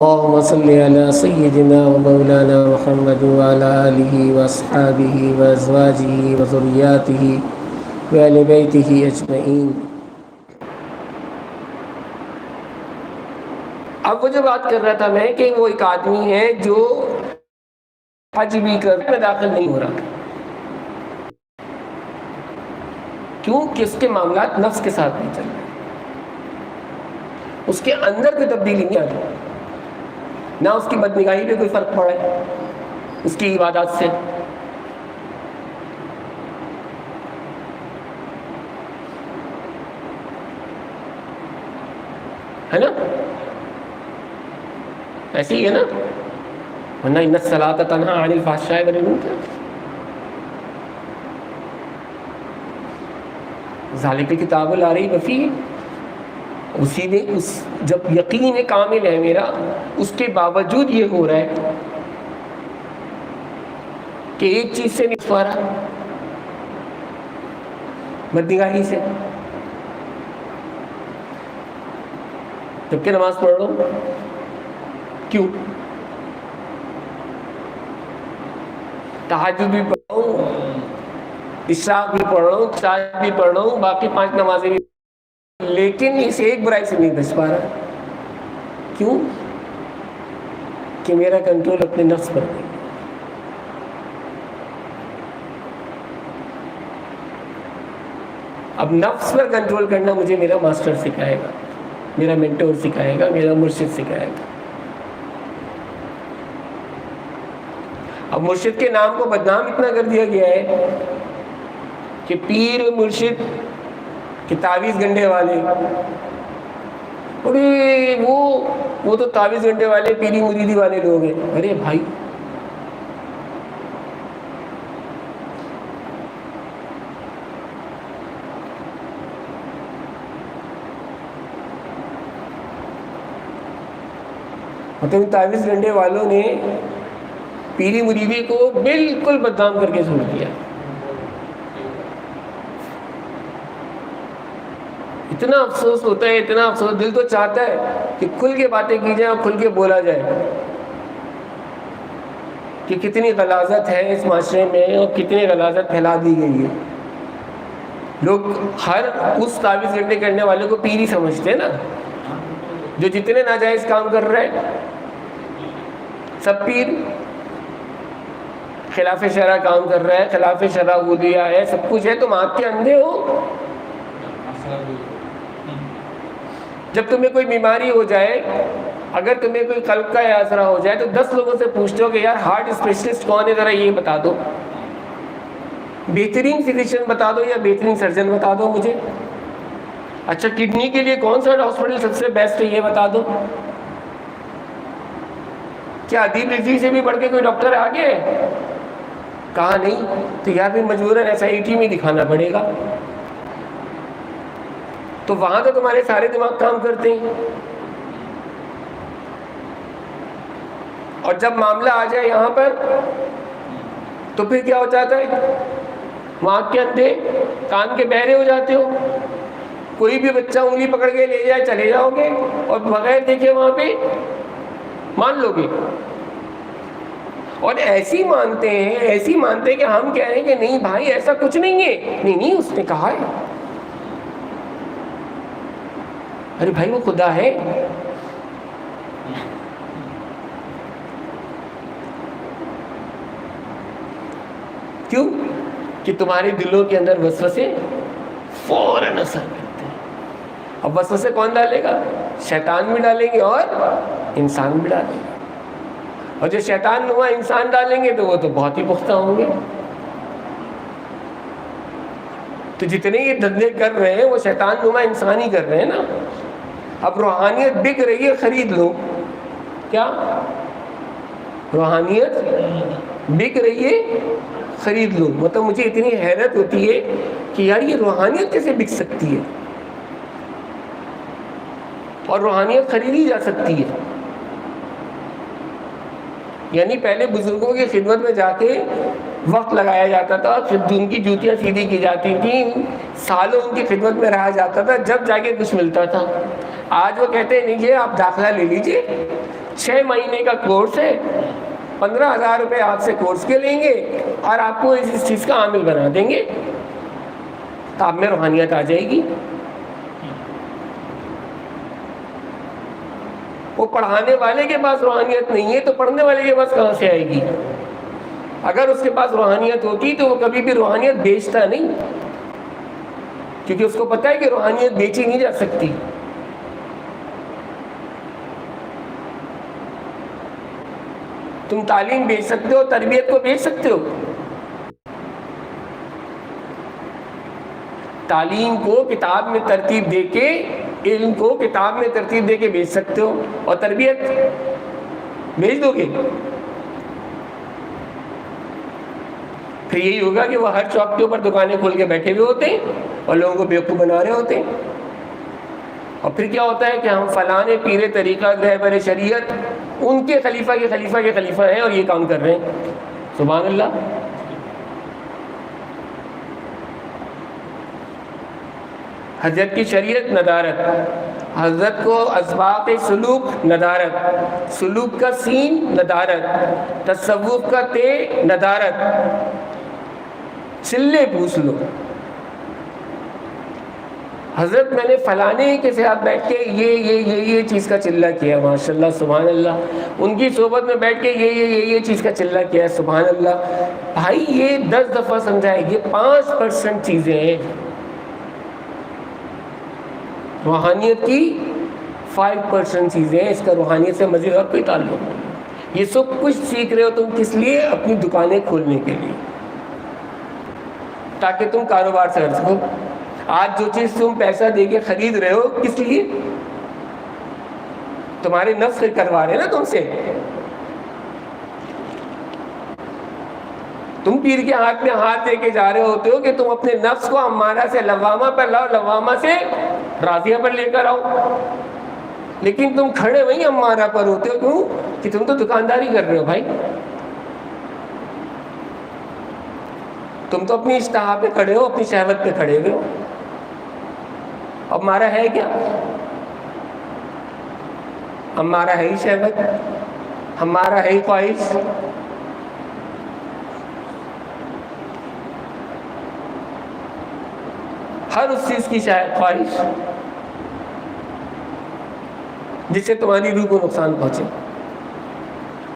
اللهم صل على سيدنا ومولانا محمد وعلى آله وأصحابه وأزواجه وذرياته وآل بيته أجمعين۔ اب وہ جو بات کر رہا تھا میں کہ وہ ایک آدمی ہے جو حج بھی کر میں داخل نہیں ہو رہا، کیوں کہ اس کے معاملات نفس کے ساتھ نہیں چل رہے، اس کے اندر کوئی تبدیلی نہیں آ رہی، نہ اس کی بدنگاہی پہ کوئی فرق پڑا ہے اس کی عبادات سے، ہے نا؟ ایسے ہی ہے نا؟ ورنہ ان الصلاۃ تنہی عن الفحشاء والمنکر، ذالک الکتاب لا ریب فیہ، اسی نے جب یقین کامل ہے میرا، اس کے باوجود یہ ہو رہا ہے کہ ایک چیز سے نہیں چھپا رہا، بدنگاہی سے، جبکہ نماز پڑھ رہا ہوں، کیوں؟ تہجد بھی پڑھ رہا ہوں، اشراق بھی پڑھ رہا ہوں، تراویح بھی پڑھ رہا ہوں، باقی 5 نمازیں بھی، لیکن اس ایک برائی سے نہیں بچ پا رہا، کیوں؟ کہ میرا کنٹرول اپنے نفس پر نہیں۔ اب نفس پر کنٹرول کرنا مجھے میرا ماسٹر سکھائے گا، میرا مینٹور سکھائے گا، میرا مرشد سکھائے گا۔ اب مرشد کے نام کو بدنام اتنا کر دیا گیا ہے کہ پیر مرشد کہ تعویذ گنڈے والے، ارے وہ تو تعویذ گنڈے والے پیری مریدی والے لوگ ہیں۔ ارے بھائی، مطلب تعویذ گنڈے والوں نے پیری مریدی کو بالکل بدنام کر کے چھوڑ دیا۔ اتنا افسوس ہوتا ہے، اتنا افسوس، دل تو چاہتا ہے کہ کھل کے باتیں کی جائیں اور کھل کے بولا جائے کہ کتنی غلاظت ہے اس معاشرے میں اور کتنی غلاظت پھیلا دی گئی ہے۔ لوگ ہر اس تعویذ گنڈے کرنے والے کو پیر ہی سمجھتے ہیں نا، جو جتنے ناجائز کام کر رہے ہیں سب پیر، خلاف شرع کام کر رہا ہے، خلاف شرع غولیہ ہے، سب کچھ ہے، تم آنکھ کے اندھے ہو۔ جب تمہیں کوئی بیماری ہو جائے، اگر تمہیں کوئی قلب کا آسرا ہو جائے تو 10 لوگوں سے پوچھتے ہو کہ یار ہارٹ اسپیشلسٹ کون ہے، ذرا یہ بتا دو، بہترین فزیشین بتا دو یا بہترین سرجن بتا دو مجھے، اچھا کڈنی کے لیے کون سا ہاسپٹل سب سے بیسٹ ہے یہ بتا دو۔ کیا ادیب رضوی سے بھی بڑھ کے کوئی ڈاکٹر آگے ہے؟ کہا نہیں، تو یار پھر مجبوراً SIT میں دکھانا پڑے گا۔ تو وہاں تو تمہارے سارے دماغ کام کرتے ہیں، اور جب معاملہ آ جائے یہاں پر تو پھر کیا ہو جاتا ہے؟ وہاں کے اندھے کان کے بہرے ہو جاتے ہو، کوئی بھی بچہ انگلی پکڑ کے لے جائے چلے جاؤ گے اور بغیر دیکھے وہاں پہ مان لو گے، اور ایسی مانتے ہیں کہ ہم کہہ رہے ہیں کہ نہیں بھائی ایسا کچھ نہیں ہے، نہیں اس نے کہا ہے۔ ارے بھائی وہ خدا ہے، کیوں؟ کہ تمہارے دلوں کے اندر وسوسے فوراً اثر کرتے ہیں۔ اب وسوسے کون ڈالے گا؟ شیطان بھی ڈالیں گے اور انسان بھی ڈالیں گے، اور جو شیطان نما انسان ڈالیں گے تو وہ تو بہت ہی پختہ ہوں گے۔ تو جتنے یہ دھندے کر رہے ہیں وہ شیطان نما انسان ہی کر رہے ہیں نا۔ اب روحانیت بک رہی ہے، خرید لو۔ کیا روحانیت بک رہی ہے؟ خرید لو۔ مطلب مجھے اتنی حیرت ہوتی ہے کہ یار یہ روحانیت کیسے بک سکتی ہے، اور روحانیت خریدی جا سکتی ہے؟ یعنی پہلے بزرگوں کی خدمت میں جا کے وقت لگایا جاتا تھا، ان کی جوتیاں سیدھی کی جاتی تھیں، سالوں ان کی خدمت میں رہا جاتا تھا، جب جا کے کچھ ملتا تھا۔ آج وہ کہتے ہیں لیجیے آپ داخلہ لے لیجیے، 6 مہینے کا کورس ہے، 15,000 روپے آپ سے کورس کے لیں گے اور آپ کو اس چیز کا عامل بنا دیں گے، تو آپ میں روحانیت آ جائے گی۔ وہ پڑھانے والے کے پاس روحانیت نہیں ہے تو پڑھنے والے کے پاس کہاں سے آئے گی؟ اگر اس کے پاس روحانیت ہوتی تو وہ کبھی بھی روحانیت بیچتا نہیں، کیونکہ اس کو پتہ ہے کہ روحانیت بیچی نہیں جا سکتی۔ تم تعلیم بیچ سکتے ہو، تربیت کو بیچ سکتے ہو؟ تعلیم کو کتاب میں ترتیب دے کے، علم کو کتاب میں ترتیب دے کے بیچ سکتے ہو، اور تربیت بیچ دو گے؟ پھر یہی ہوگا کہ وہ ہر چوک کے اوپر دکانیں کھول کے بیٹھے ہوئے ہوتے ہیں اور لوگوں کو بیوقوف بنا رہے ہوتے ہیں۔ اور پھر کیا ہوتا ہے کہ ہم فلاں پیر طریقہ رہبر شریعت ان کے خلیفہ کے خلیفہ کے خلیفہ ہیں اور یہ کام کر رہے ہیں۔ سبحان اللہ۔ حضرت کی شریعت ندارت، حضرت کو اسباق سلوک ندارت، سلوک کا سین ندارت، تصوف کا تے ندارت، چلے پوچھ لو حضرت میں نے فلانے کے ساتھ بیٹھ کے یہ چیز کا چلہ کیا، ماشاء اللہ سبحان اللہ، ان کی صحبت میں بیٹھ کے یہ چیز کا چلہ کیا ہے، سبحان اللہ۔ بھائی یہ 10 دفعہ سمجھائے، یہ 5% چیزیں ہیں، روحانیت کی 5% چیزیں ہیں، اس کا روحانیت سے مزید اور کوئی تعلق نہیں۔ یہ سب کچھ سیکھ رہے ہو تم کس لیے؟ اپنی دکانیں کھولنے کے لیے، تاکہ تم کاروبار سے کر سکو۔ آج جو چیز تم پیسہ دے کے خرید رہے ہو کس لیے؟ تمہارے نفس کروا رہے ہیں نا تم سے۔ تم پیر کے ہاتھ میں ہاتھ دے کے جا رہے ہوتے ہو کہ تم اپنے نفس کو امارہ سے لوامہ پر لاؤ، لوامہ سے راضیہ پر لے کر آؤ، لیکن تم کھڑے وہیں امارہ پر ہوتے ہو۔ کیوں؟ کہ تم تو دکانداری کر رہے ہو بھائی، تم تو اپنی اشتہا پہ کھڑے ہو، اپنی شہوت پہ کھڑے ہوئے ہو۔ اب ہمارا ہے کیا؟ ہمارا ہے ہی شہوت، ہمارا ہے ہی خواہش۔ ہر اس چیز کی خواہش جس سے تمہاری روح کو نقصان پہنچے۔